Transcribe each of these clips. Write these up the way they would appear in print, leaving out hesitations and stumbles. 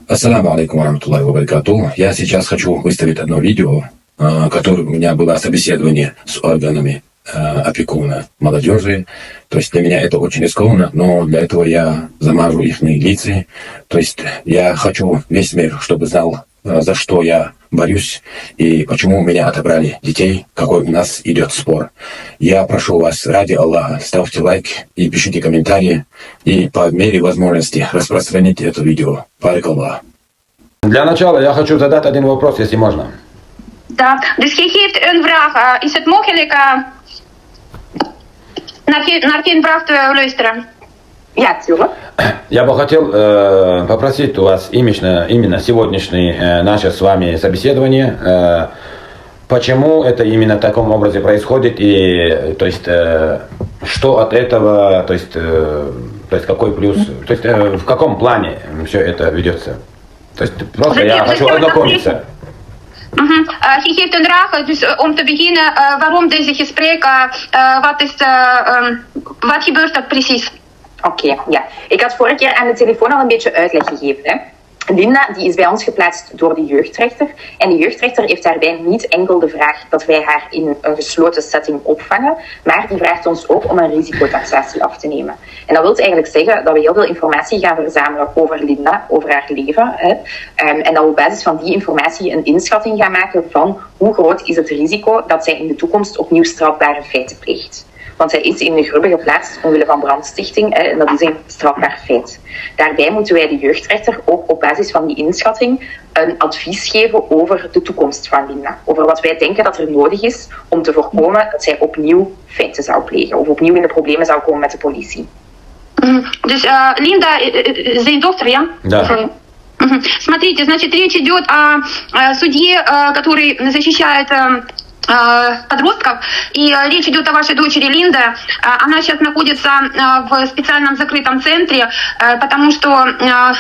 Ассаламу алейкум варахматуллахи ва баракатуху. Я сейчас хочу выставить одно видео, которое у меня было собеседование с органами опекуна молодежи. То есть для меня это очень рискованно, но для этого я замажу их лица. То есть я хочу весь мир, чтобы знал, за что я борюсь и почему у меня отобрали детей, какой у нас идет спор. Я прошу вас, ради Аллаха, ставьте лайк и пишите комментарии, и по мере возможности распространите это видео. Барак Аллах. Для начала я хочу задать один вопрос, если можно. Ja, dus je geeft een vraag. Is het mogelijk naar geen vraag te luisteren? Ja, tuurlijk. Я бы хотел попросить у вас именно сегодняшнее наше с вами собеседование, почему это именно в таком образе происходит и то есть что от этого, то есть какой плюс, то есть в каком плане все это ведется. То есть просто я хочу ознакомиться. Je geeft een vraag, dus om te beginnen, waarom deze gesprek, wat gebeurt er precies? Oké, ja. Ik had vorige keer aan de telefoon al een beetje uitleg gegeven. Hè. Linda die is bij ons geplaatst door de jeugdrechter. En de jeugdrechter heeft daarbij niet enkel de vraag dat wij haar in een gesloten setting opvangen, maar die vraagt ons ook om een risicotaxatie af te nemen. En dat wil eigenlijk zeggen dat we heel veel informatie gaan verzamelen over Linda, over haar leven. Hè. En dat we op basis van die informatie een inschatting gaan maken van hoe groot is het risico dat zij in de toekomst opnieuw strafbare feiten pleegt. Want zij is in de grubbe geplaatst omwille van brandstichting en dat is een strafbaar feit. Daarbij moeten wij de jeugdrechter ook op basis van die inschatting een advies geven over de toekomst van Linda. Over wat wij denken dat er nodig is om te voorkomen dat zij opnieuw feiten zou plegen of opnieuw in de problemen zou komen met de politie. Dus Linda, zijn доктор, ja? Да. Смотрите, значит, речь идет о судье, который защищает подростков, и речь идет о вашей дочери Линда. Она сейчас находится в специальном закрытом центре, потому что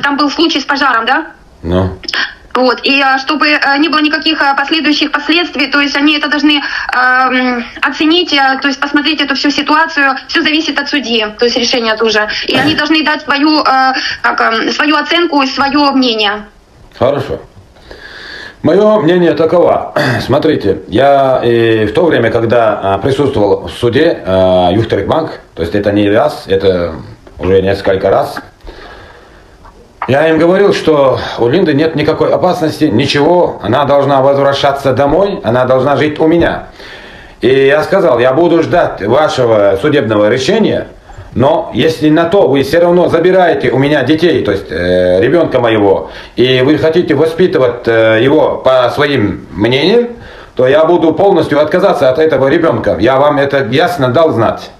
там был случай с пожаром, да? Ну. Вот, и чтобы не было никаких последующих последствий, то есть они это должны оценить, то есть посмотреть эту всю ситуацию, все зависит от судьи, то есть решение тоже. И они должны дать свою оценку и свое мнение. Хорошо. Мое мнение таково. Смотрите, я и в то время, когда присутствовал в суде Юхтарикбанк, то есть это не раз, это уже несколько раз, я им говорил, что у Линды нет никакой опасности, ничего, она должна возвращаться домой, она должна жить у меня. И я сказал, я буду ждать вашего судебного решения, но если на то вы все равно забираете у меня детей, то есть ребенка моего, и вы хотите воспитывать его по своим мнениям, то я буду полностью отказаться от этого ребенка. Я вам это ясно дал знать.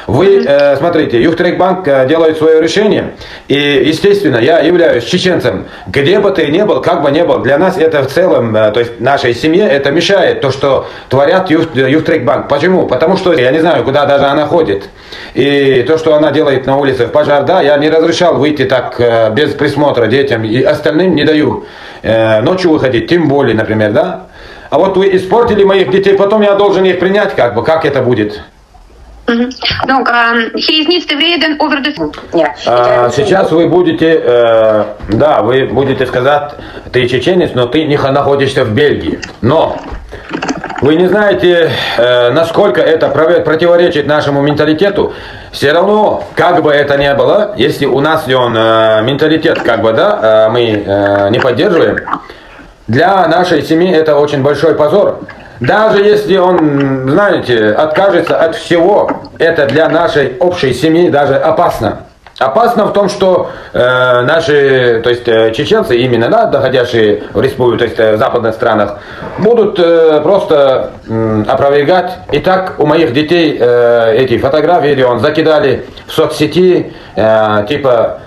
Вы, смотрите, Юхтарикбанк делает свое решение, и, естественно, я являюсь чеченцем. Где бы ты ни был, как бы ни был, для нас это в целом, то есть нашей семье, это мешает то, что творят Юхтарикбанк. Почему? Потому что я не знаю, куда даже она ходит. И то, что она делает на улице в пожар, да, я не разрешал выйти так без присмотра детям, и остальным не даю ночью выходить, тем более, например, да. А вот вы испортили моих детей, потом я должен их принять, как это будет. Donc, he is niet tevreden over de... Сейчас вы будете, да, вы будете сказать, ты чеченец, но ты не находишься в Бельгии. Но вы не знаете, насколько это противоречит нашему менталитету. Все равно, как бы это ни было, если у нас он менталитет, как бы, да, мы не поддерживаем, для нашей семьи это очень большой позор. Даже если он, знаете, откажется от всего, это для нашей общей семьи даже опасно. Опасно в том, что наши, то есть чеченцы, именно, да, доходящие в республику, то есть в западных странах, будут просто опровергать. И так у моих детей эти фотографии, или он закидали в соцсети, типа,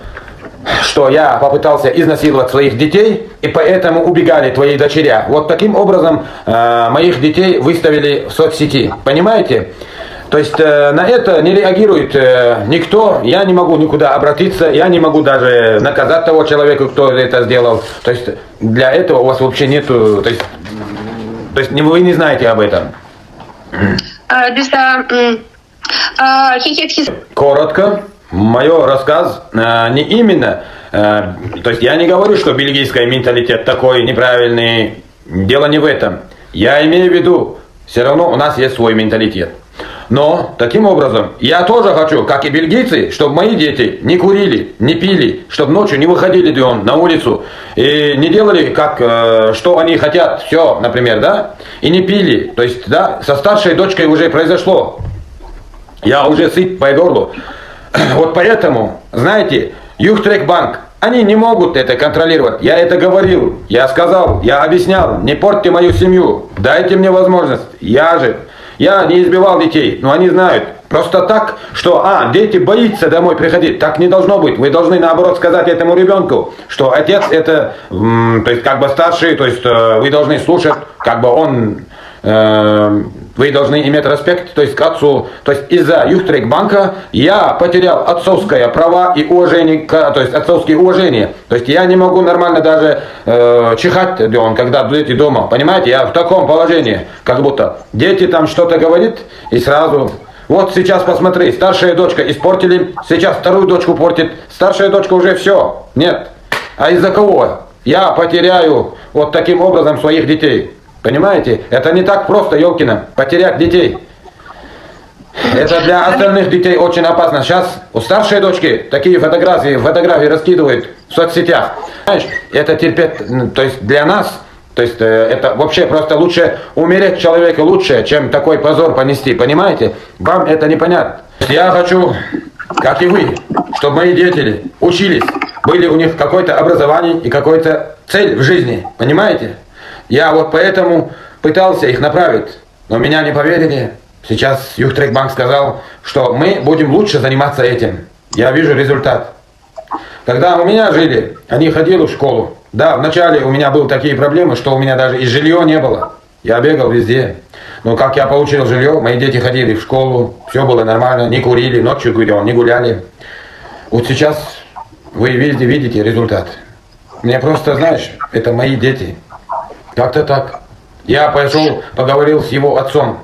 что я попытался изнасиловать своих детей, и поэтому убегали твои дочеря. Вот таким образом моих детей выставили в соцсети. Понимаете? То есть на это не реагирует никто. Я не могу никуда обратиться, я не могу даже наказать того человека, кто это сделал. То есть для этого у вас вообще нету... То есть вы не знаете об этом. Коротко. Мой рассказ не именно То есть я не говорю, что бельгийский менталитет такой неправильный. Дело не в этом. Я имею в виду, все равно у нас есть свой менталитет. Но, таким образом, я тоже хочу, как и бельгийцы, чтобы мои дети не курили, не пили, чтобы ночью не выходили днем на улицу и не делали, как, что они хотят, все, например, да, и не пили. То есть, да, со старшей дочкой уже произошло. Я уже сыт по горлу. Вот поэтому, знаете, Югтрекбанк, они не могут это контролировать. Я это говорил, я сказал, я объяснял, не портьте мою семью, дайте мне возможность. Я не избивал детей, но они знают. Просто так, что, дети боятся домой приходить. Так не должно быть. Вы должны, наоборот, сказать этому ребенку, что отец это, то есть, как бы старший, то есть, вы должны слушать, как бы он, вы должны иметь респект, то есть, к отцу. То есть, из-за Югтрекбанка я потерял отцовское право и уважение, то есть, отцовские уважения. То есть, я не могу нормально даже чихать, когда дети дома. Понимаете, я в таком положении, как будто дети там что-то говорят и сразу... Вот сейчас посмотри, старшая дочка испортили, сейчас вторую дочку портит, старшая дочка уже все, нет. А из-за кого? Я потеряю вот таким образом своих детей. Понимаете? Это не так просто, Ёлкина, потерять детей. Это для остальных детей очень опасно. Сейчас у старшей дочки такие фотографии раскидывают в соцсетях. Знаешь, это терпеть, то есть для нас... То есть это вообще просто лучше умереть человеку лучше, чем такой позор понести, понимаете? Вам это непонятно. Я хочу, как и вы, чтобы мои дети учились, были у них какое-то образование и какая-то цель в жизни, понимаете? Я вот поэтому пытался их направить, но меня не поверили. Сейчас Югтрекбанк сказал, что мы будем лучше заниматься этим. Я вижу результат. Когда у меня жили, они ходили в школу. Да, вначале у меня были такие проблемы, что у меня даже и жилья не было. Я бегал везде. Но как я получил жилье, мои дети ходили в школу, все было нормально, не курили, ночью не гуляли. Вот сейчас вы везде видите результат. Мне просто, знаешь, это мои дети. Как-то так. Я пошел, поговорил с его отцом.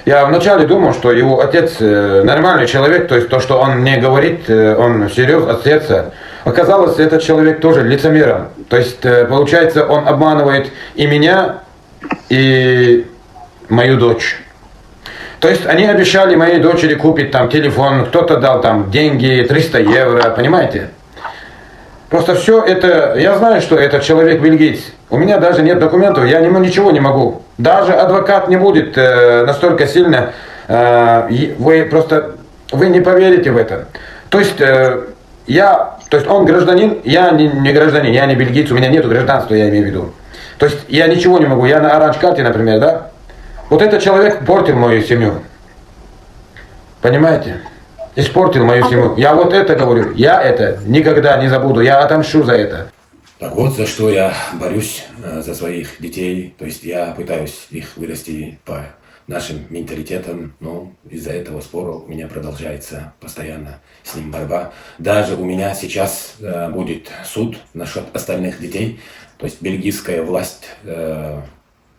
Я вначале думал, что его отец нормальный человек, то есть то, что он мне говорит, он всерьез от сердца. Оказалось, этот человек тоже лицемером. То есть, получается, он обманывает и меня, и мою дочь. То есть, они обещали моей дочери купить там телефон, кто-то дал там деньги, 300 евро, понимаете? Просто все это, я знаю, что этот человек бельгиец. У меня даже нет документов, я ничего не могу. Даже адвокат не будет настолько сильно, вы не поверите в это. То есть, он гражданин, я не гражданин, я не бельгиец, у меня нет гражданства, я имею в виду. То есть, я ничего не могу, я на оранж-карте, например, да? Вот этот человек портил мою семью. Понимаете? Испортил мою семью. Я вот это говорю, я это никогда не забуду, я отомщу за это. Так вот, за что я борюсь за своих детей. То есть я пытаюсь их вырасти по нашим менталитетам, но из-за этого спора у меня продолжается постоянно с ним борьба. Даже у меня сейчас будет суд насчет остальных детей. То есть бельгийская власть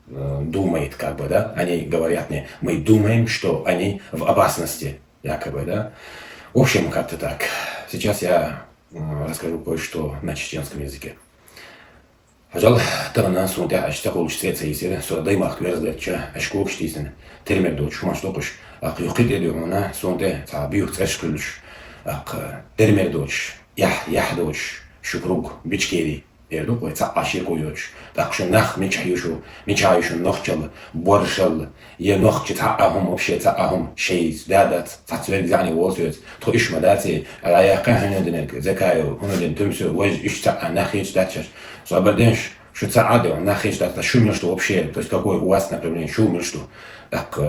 думает, как бы, да, они говорят мне, мы думаем, что они в опасности, якобы, да. В общем, как-то так. Сейчас я расскажу кое-что на чеченском языке. Ажал тағынан сонда ашта қол үштіре есері, сұрдай мақту әрзілетчі, әшкі өкштейсін, термерді ұчқымаш тоқыш, ақ юқит еді оңына сонда сабы юқт әшкіліш, ақ термерді ұч, яхды ұч, шүпруг, бичкері, ерді қой, ашыр қой ұч, так что нах мечаюшу нохчал, боршал, е нохчи цаахум, вообще цаахум, шейс, дадат, цацверг зани волсуец, то иш мадати, алаяққа ханеденек, закаю, ханеден тумсу, вэж иш цаа нахич датчаш, Соберденш, что цааде, он нахрен что-то шумел, что вообще, то есть какой у вас, например, шумел, что так,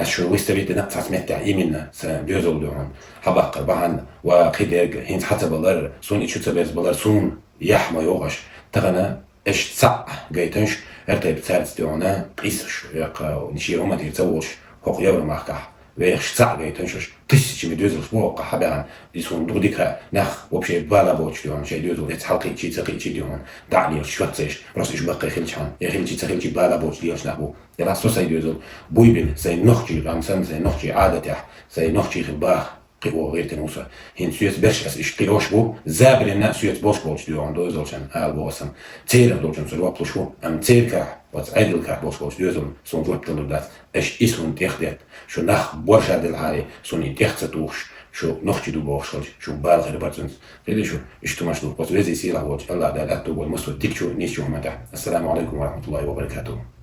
что выставите на цасметя именно с дёзелдём, хабак, бахан, ва кидерг, хинц хатабалар, сун и чуцабез балар, сун, яхма йогаш, тагана, эш цаа, гайтенш, эртеп царстёна, исш, яка, ничи ромати цавош, хок евромахка, вех цаа гайтенш, тысячами дёзел спока, хабян, и сун дудика, нах, вообще бала бочдём, шей дёзел, это халки, чицаки, чидём, дали, швацеш, просто иш бакка хилчан, я хилчи цахилчи бала бочдёш наху, я раз сосай дёзел, буйбин, сай нохчи, рамсан, сай нохчи адатях, сай нохчи хибах, قيو غير تنوسا هين سويت برشاس اشتلوش بو زابرنا سويت بوش بوش ديو عندو زوجن آل بوسم تيرا دوجن سلوا بلوشو أم تيركا وتعيدلكا بوش بوش ديوزم سون جوب تلودات اش اسون تيخدت شو نخ برشا دل عالي سوني تيختوش شو نختي دو بوشل شو بالغ ربطنس قيل شو اشتمش دو وتوزي سيلا وجه الله دالاتو والمسو تكشو نيشو متى السلام عليكم ورحمة الله وبركاته